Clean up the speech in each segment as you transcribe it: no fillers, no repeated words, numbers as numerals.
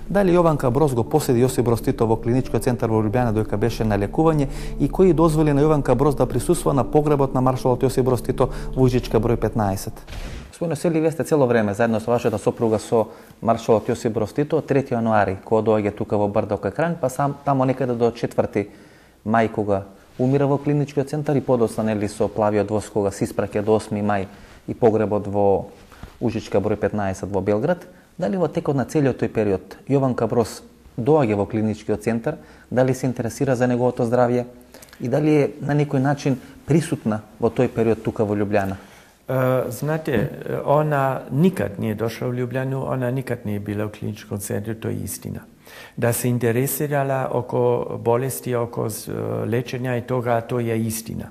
дали Јованка Броз го поседи Јосип Броз Тито во клиничкиот центар во Лјубљана дојка беше на лекување и кои дозволи на Јованка Броз да присуствува на погребот на маршалот Јосип Броз Тито во Ужичка број 15. Господине, се ли ве сте цело време заедно со вашата сопруга со маршалот Јосип Броз Тито 3 јануари кога доаѓа тука во Брдо кај Крањ, па сам тамо некаде до 4 мај кога умира во клиничкиот центар и подоцна нели со плавиот воз кога се испраќа до 8 мај и погребот во Ужичка број 15 во Белград. Дали во текот на целиот тој период Јованка Броз доаѓа во клиничкиот центар, дали се интересира за неговото здравје и дали е на некој начин присутна во тој период тука во Лјубљана? Znate, ona nikad nije došla u Ljubljanu, ona nikad nije bila u kliničkom centru, to je istina. Da se interesirala oko bolesti, oko lečenja i toga, to je istina.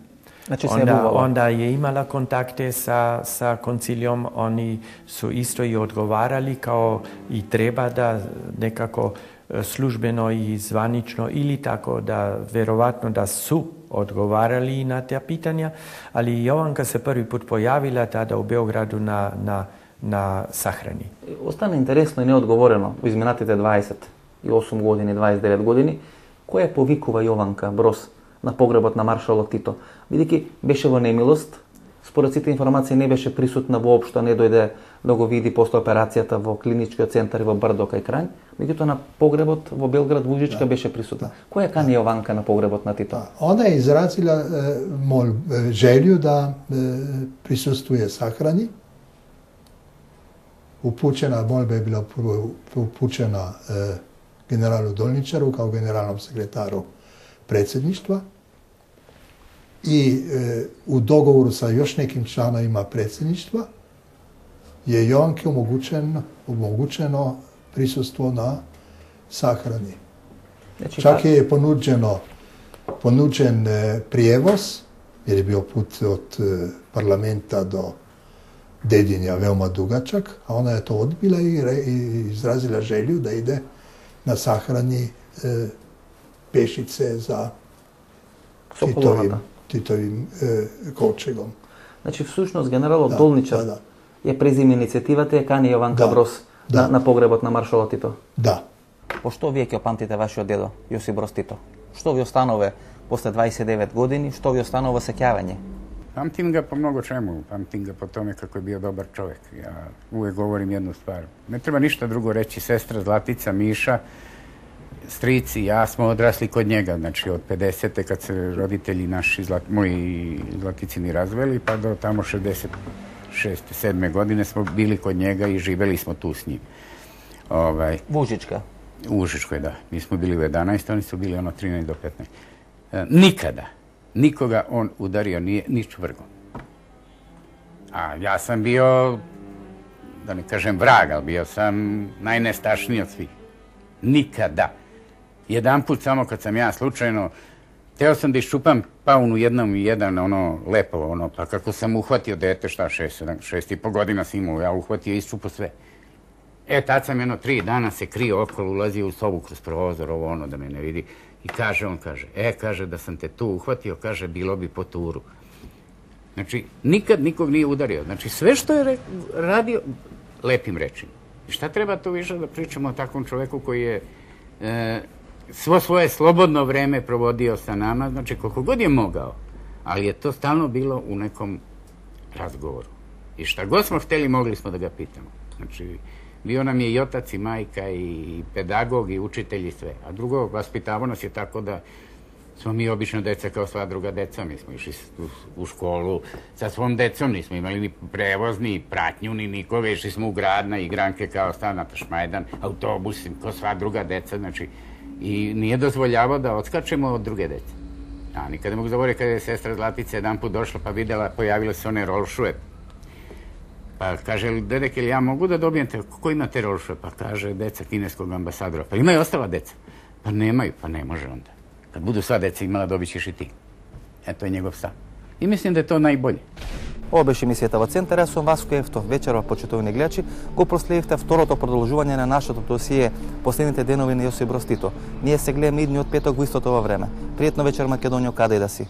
Znači onda je imala kontakte sa koncilijom, oni su isto i odgovarali kao i treba da nekako službeno i zvanično ili tako da verovatno da su odgovarali na ta pitanja, ali Jovanka se prvi put pojavila tada u Beogradu na sahrani. Остана интересно и неодговорено во изминатите 28 години, 29 години, која повикува Јованка Броз на погребот на маршалот Тито, бидејќи беше во немилост, според сите информации не беше присутна воопшто, не дојде да го види после операцијата во клиничкиот центар и во Брдо кај Крањ, меѓутоа на погребот во Белград во Ужичка беше присутна. Која кани Јованка на погребот на Тито? Она е изразила želju da prisustuje sahrani. Molba je bila upućena generalu Dolničaru kao generalnom sekretaru predsjedništva i u dogovoru sa još nekim članovima predsjedništva je Jovanki omogućeno prisustvo na sahrani. Čak je ponuđen prijevoz, jer je bio put od parlamenta do Dedinja veoma dugačak, a ona je to odbila i izrazila želju da ide na sahrani pešice za Titovim kovčegom. Значи, всушност, генералот Долничар ја презиме иницијативата и кани Јованка Броз на погребот на маршалот Тито. Да. По што вие ќе памтите вашиот дедо, Јосип Броз Тито? Што ви останове после 29 години, што ви останува сеќавање? Pamtim ga po mnogo čemu, pamtim ga po tome kako je bio dobar čovjek. Ja uvijek govorim jednu stvar. Ne treba ništa drugo reći, sestra Zlatica, Miša, strici i ja smo odrasli kod njega, znači od 50. kad se roditelji naši, moji Zlaticini razveli, pa do tamo 66. 7. godine smo bili kod njega i živeli smo tu s njim. U Užička? U Užičkoj, da. Mi smo bili u 11, oni su bili 13 do 15. Nikada nikoga on udario nije ni čvrgom. A ja sam bio, da ne kažem vrag, ali bio sam najnestašniji od svih. Nikada. Jedanput samo kad sam ja slučajno, teo sam da iščupam paunu jedan lepo, pa kako sam uhvatio dete, 6,5 godina sam imao, ja uhvatio i iščupo sve. Tad sam 3 dana se krio okolo, ulazio u sobu kroz prozor, da me ne vidi. I on kaže, da sam te tu uhvatio, kaže, bilo bi po turu. Znači, nikad nikog nije udario. Znači, sve što je radio, lepim rečima. I šta treba tu više da pričamo o takvom čoveku koji je svo svoje slobodno vreme provodio sa nama, znači koliko god je mogao, ali je to stalno bilo u nekom razgovoru. I šta god smo hteli, mogli smo da ga pitamo. Znači, bio nam je i otac i majka i pedagog i učitelj i sve. A drugo, vaspitavao nas je tako da smo mi obično deca kao sva druga deca. Mi smo išli u školu sa svom decom, nismo imali ni prevoz, ni pratnju, ni nikoga. Išli smo u grad na igranke kao Nata Šmajdan, autobus, kao sva druga deca. Znači, i nije dozvoljavao da odskačemo od druge dece. A nikad ne mogu zaboraviti kada je sestra Zlatica jedan put došla pa videla, pojavile se one rolšuje. Pa kaže, dedek, ili ja mogu da dobijem te, ko ima te rolšuje? Pa kaže, deca kineskog ambasadora. Pa imaju ostala deca? Pa nemaju, pa ne može onda. Kad budu sva deca imala, dobit ćeš i ti. To je njegov stav. И мислим да е тоа најболje. Ова беше емисијата во Центар. Јас сум Васко Евтов. Вечерва, почитувани гледачи, го проследивте второто продолжување на нашето досие последните денови на Јосип Броз Тито. Ние се гледаме идни од петок во истото време. Пријатно вечер, Македонија, каде и да си.